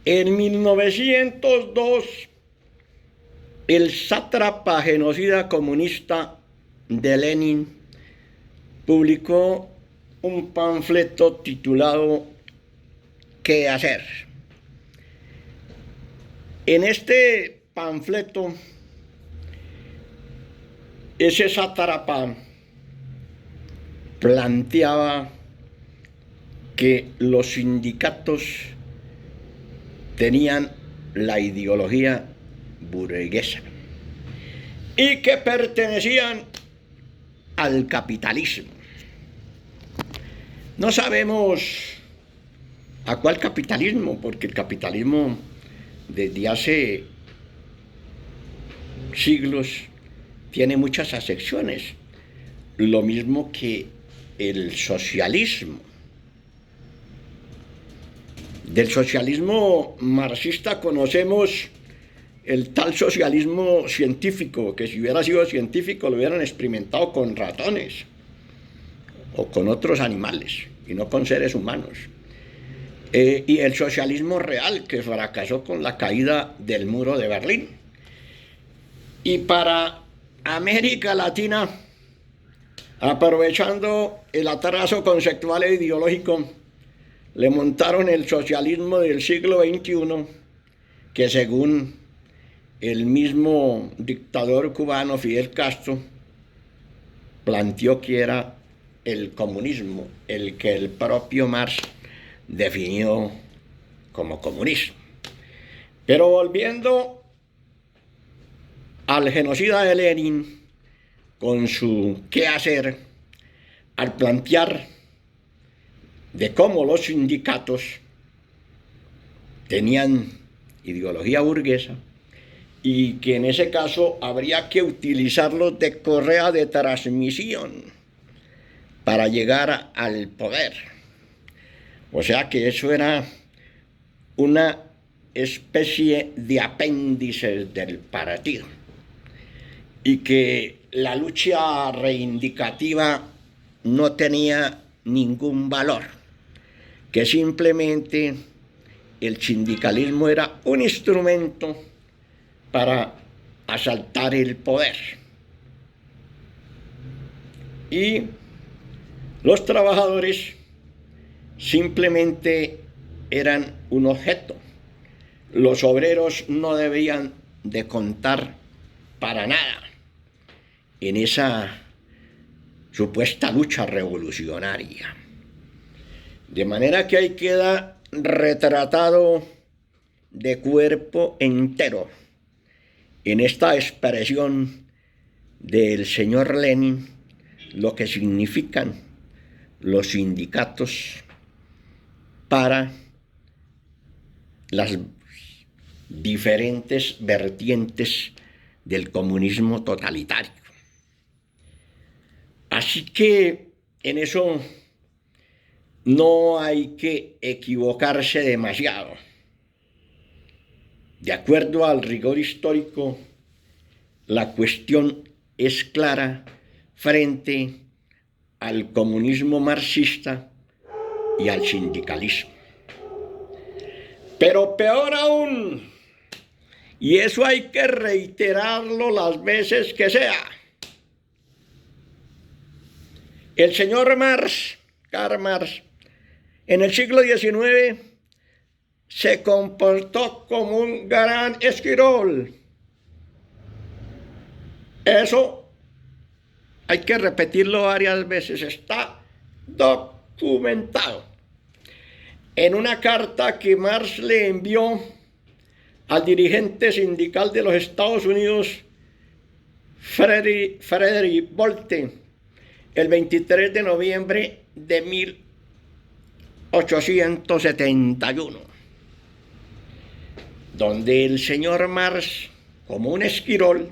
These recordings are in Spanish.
En 1902, el sátrapa genocida comunista de Lenin publicó un panfleto titulado ¿Qué hacer? En este panfleto, ese sátrapa planteaba que los sindicatos tenían la ideología burguesa y que pertenecían al capitalismo. No sabemos a cuál capitalismo, porque el capitalismo desde hace siglos tiene muchas acepciones, lo mismo que el socialismo. Del socialismo marxista conocemos el tal socialismo científico, que si hubiera sido científico lo hubieran experimentado con ratones o con otros animales y no con seres humanos. Y el socialismo real, que fracasó con la caída del muro de Berlín. Y para América Latina, aprovechando el atraso conceptual e ideológico, le montaron el socialismo del siglo XXI, que según el mismo dictador cubano Fidel Castro planteó que era el comunismo, el que el propio Marx definió como comunismo. Pero volviendo al genocida de Lenin, con su qué hacer, al plantear de cómo los sindicatos tenían ideología burguesa y que en ese caso habría que utilizarlos de correa de transmisión para llegar al poder. O sea que eso era una especie de apéndice del partido y que la lucha reivindicativa no tenía ningún valor, que simplemente el sindicalismo era un instrumento para asaltar el poder. Y los trabajadores simplemente eran un objeto. Los obreros no debían de contar para nada en esa supuesta lucha revolucionaria. De manera que ahí queda retratado de cuerpo entero en esta expresión del señor Lenin lo que significan los sindicatos para las diferentes vertientes del comunismo totalitario. Así que en eso no hay que equivocarse demasiado. De acuerdo al rigor histórico, la cuestión es clara frente al comunismo marxista y al sindicalismo. Pero peor aún, y eso hay que reiterarlo las veces que sea, el señor Marx, Karl Marx, en el siglo XIX se comportó como un gran esquirol. Eso hay que repetirlo varias veces, está documentado. En una carta que Marx le envió al dirigente sindical de los Estados Unidos, Frederick Bolte, el 23 de noviembre de 1871, donde el señor Marx, como un esquirol,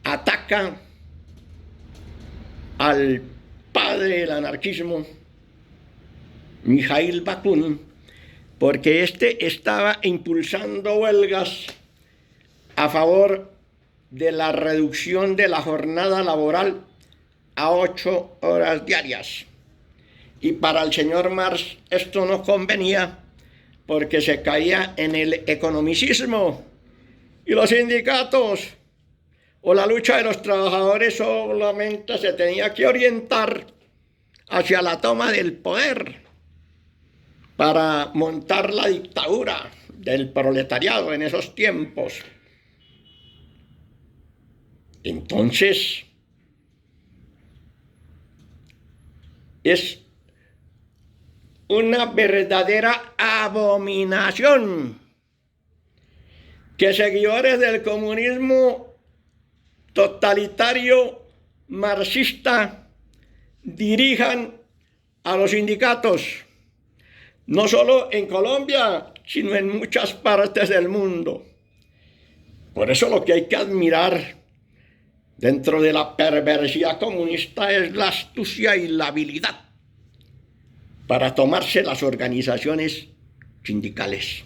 ataca al padre del anarquismo, Mikhail Bakunin, porque este estaba impulsando huelgas a favor de la reducción de la jornada laboral a 8 horas diarias. Y para el señor Marx esto no convenía porque se caía en el economicismo y los sindicatos o la lucha de los trabajadores solamente se tenía que orientar hacia la toma del poder para montar la dictadura del proletariado en esos tiempos. Entonces, es una verdadera abominación que seguidores del comunismo totalitario marxista dirijan a los sindicatos, no solo en Colombia, sino en muchas partes del mundo. Por eso lo que hay que admirar dentro de la perversidad comunista es la astucia y la habilidad para tomarse las organizaciones sindicales.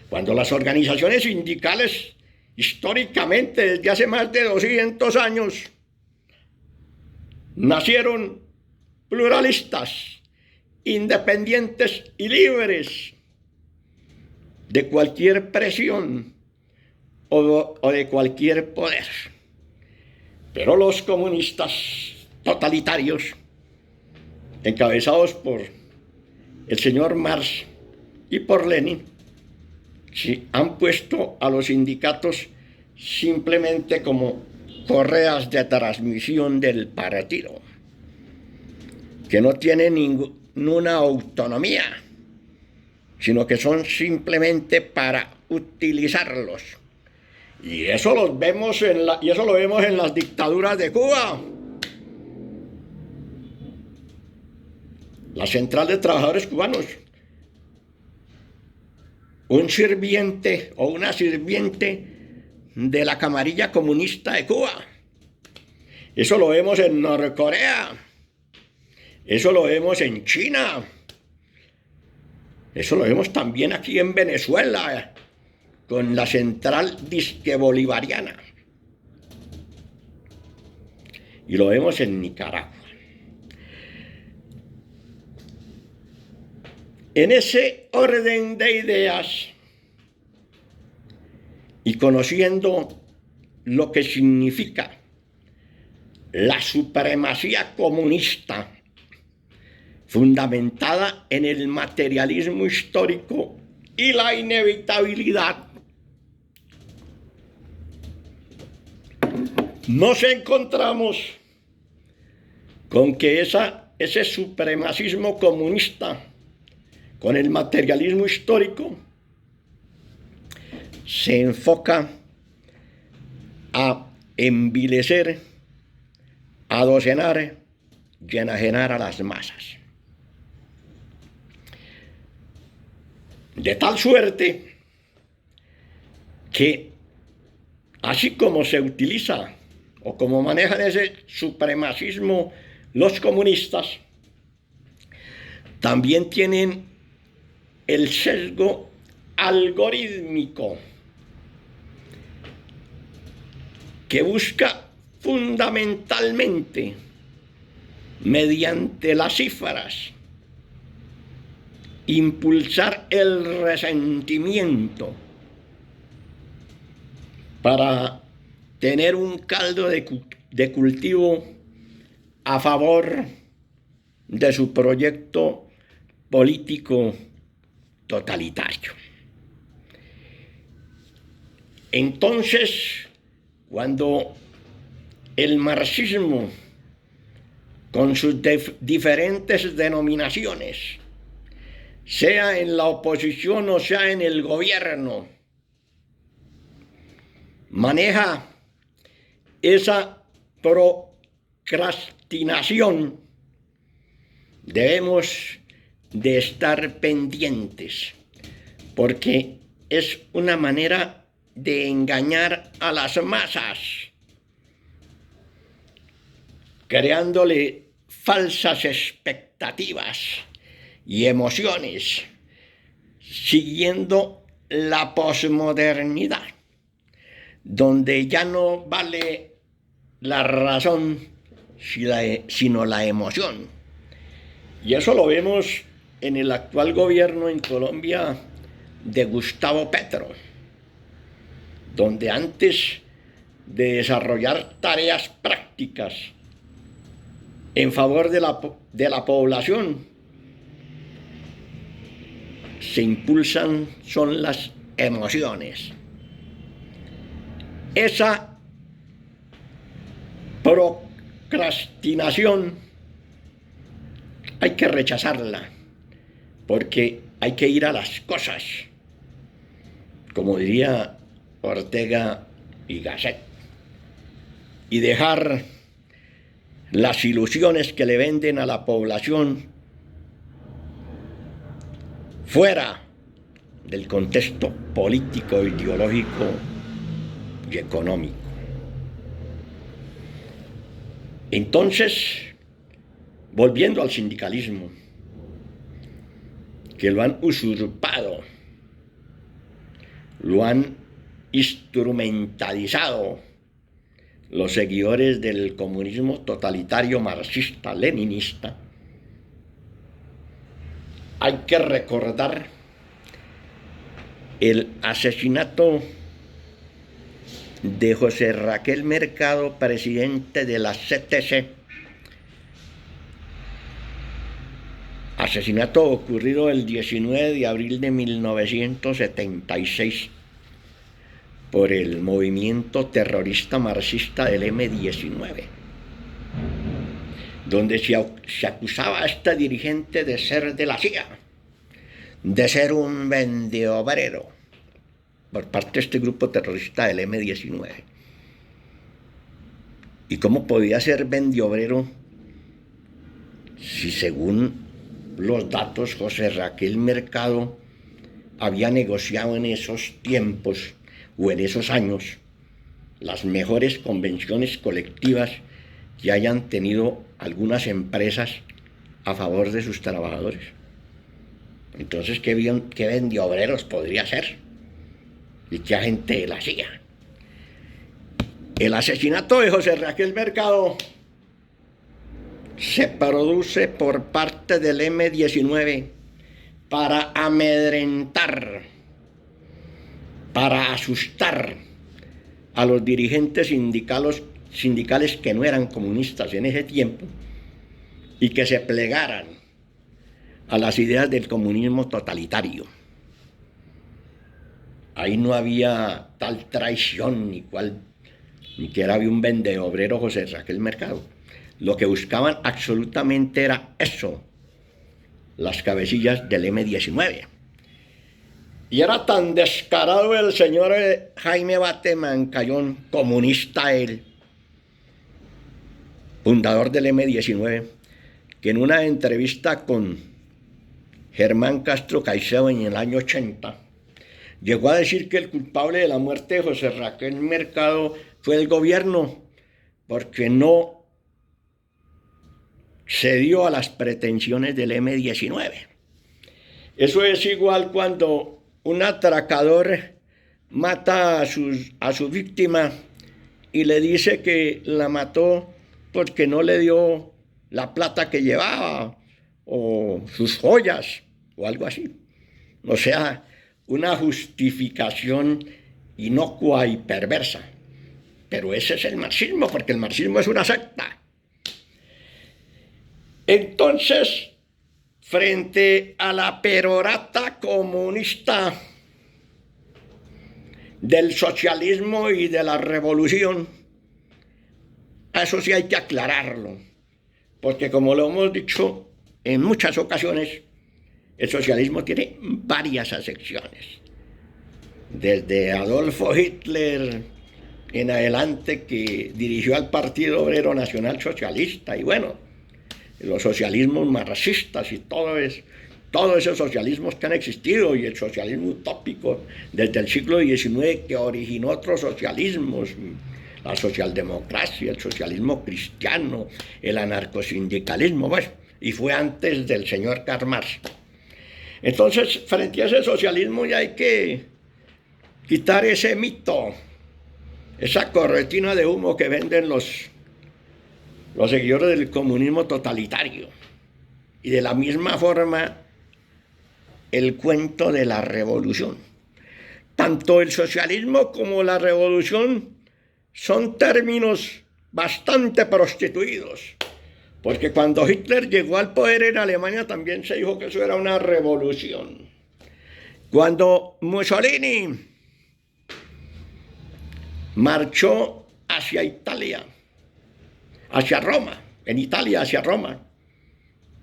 Cuando las organizaciones sindicales, históricamente, desde hace más de 200 años, nacieron pluralistas, independientes y libres de cualquier presión o de cualquier poder. Pero los comunistas totalitarios, encabezados por el señor Marx y por Lenin, sí, han puesto a los sindicatos simplemente como correas de transmisión del partido, que no tienen ninguna autonomía, sino que son simplemente para utilizarlos. Y eso lo vemos en las dictaduras de Cuba. La Central de Trabajadores Cubanos. Un sirviente o una sirviente de la camarilla comunista de Cuba. Eso lo vemos en Norcorea. Eso lo vemos en China. Eso lo vemos también aquí en Venezuela, con la central disque bolivariana. Y lo vemos en Nicaragua. En ese orden de ideas y conociendo lo que significa la supremacía comunista fundamentada en el materialismo histórico y la inevitabilidad, nos encontramos con que ese supremacismo comunista con el materialismo histórico se enfoca a envilecer, a docenar y enajenar a las masas. De tal suerte que así como se utiliza o como manejan ese supremacismo los comunistas, también tienen el sesgo algorítmico que busca fundamentalmente mediante las cifras impulsar el resentimiento para tener un caldo de cultivo a favor de su proyecto político totalitario. Entonces, cuando el marxismo, con sus diferentes denominaciones, sea en la oposición o sea en el gobierno, maneja esa procrastinación, debemos de estar pendientes, porque es una manera de engañar a las masas, creándole falsas expectativas y emociones, siguiendo la posmodernidad, donde ya no vale la razón sino la emoción. Y eso lo vemos en el actual gobierno en Colombia de Gustavo Petro, donde antes de desarrollar tareas prácticas en favor de la población, se impulsan son las emociones. Esa procrastinación hay que rechazarla, porque hay que ir a las cosas, como diría Ortega y Gasset, y dejar las ilusiones que le venden a la población fuera del contexto político, ideológico y económico. Entonces, volviendo al sindicalismo, que lo han usurpado, lo han instrumentalizado los seguidores del comunismo totalitario marxista-leninista, hay que recordar el asesinato de José Raquel Mercado, presidente de la CTC, asesinato ocurrido el 19 de abril de 1976 por el movimiento terrorista marxista del M-19, donde se acusaba a este dirigente de ser de la CIA, de ser un vendeobrero por parte de este grupo terrorista del M-19. ¿Y cómo podía ser vendiobrero si, según los datos, José Raquel Mercado había negociado en esos tiempos o en esos años las mejores convenciones colectivas que hayan tenido algunas empresas a favor de sus trabajadores? Entonces, ¿qué vendiobreros podría ser? ¿Y qué agente de la CIA? El asesinato de José Raquel Mercado se produce por parte del M-19 para amedrentar, para asustar a los dirigentes sindicales que no eran comunistas en ese tiempo y que se plegaran a las ideas del comunismo totalitario. Ahí no había tal traición ni que era un vendeobrero José Raquel Mercado. Lo que buscaban absolutamente era eso, las cabecillas del M-19. Y era tan descarado el señor Jaime Bate Mancayón, comunista él, fundador del M-19, que en una entrevista con Germán Castro Caicedo en el año 80, llegó a decir que el culpable de la muerte de José Raquel Mercado fue el gobierno, porque no cedió a las pretensiones del M-19. Eso es igual cuando un atracador mata a su víctima y le dice que la mató porque no le dio la plata que llevaba o sus joyas o algo así. O sea, una justificación inocua y perversa. Pero ese es el marxismo, porque el marxismo es una secta. Entonces, frente a la perorata comunista del socialismo y de la revolución, eso sí hay que aclararlo, porque como lo hemos dicho en muchas ocasiones, el socialismo tiene varias acepciones. Desde Adolfo Hitler en adelante, que dirigió al Partido Obrero Nacional Socialista, y bueno, los socialismos marxistas y todos esos socialismos que han existido, y el socialismo utópico desde el siglo XIX, que originó otros socialismos, la socialdemocracia, el socialismo cristiano, el anarcosindicalismo, bueno, y fue antes del señor Karl Marx. Entonces, frente a ese socialismo ya hay que quitar ese mito, esa cortina de humo que venden los seguidores del comunismo totalitario. Y de la misma forma el cuento de la revolución. Tanto el socialismo como la revolución son términos bastante prostituidos, porque cuando Hitler llegó al poder en Alemania también se dijo que eso era una revolución. Cuando Mussolini marchó hacia Italia, hacia Roma, en Italia hacia Roma,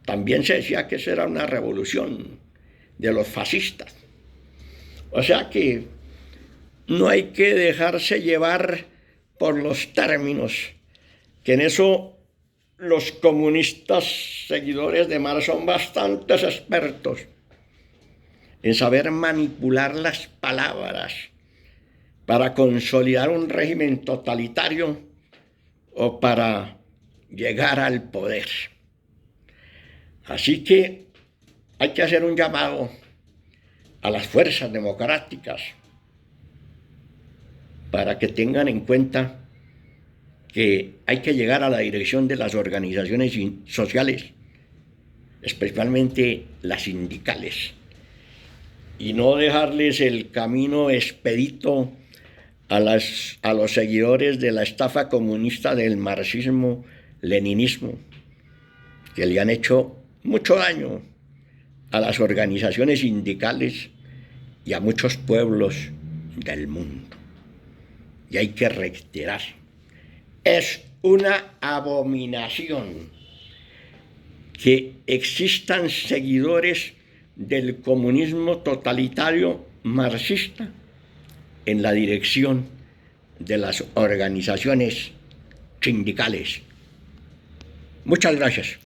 también se decía que eso era una revolución de los fascistas. O sea que no hay que dejarse llevar por los términos, que en eso los comunistas seguidores de Marx son bastantes expertos en saber manipular las palabras para consolidar un régimen totalitario o para llegar al poder. Así que hay que hacer un llamado a las fuerzas democráticas para que tengan en cuenta que hay que llegar a la dirección de las organizaciones sociales, especialmente las sindicales, y no dejarles el camino expedito a los seguidores de la estafa comunista del marxismo-leninismo, que le han hecho mucho daño a las organizaciones sindicales y a muchos pueblos del mundo. Y hay que reiterar, es una abominación que existan seguidores del comunismo totalitario marxista en la dirección de las organizaciones sindicales. Muchas gracias.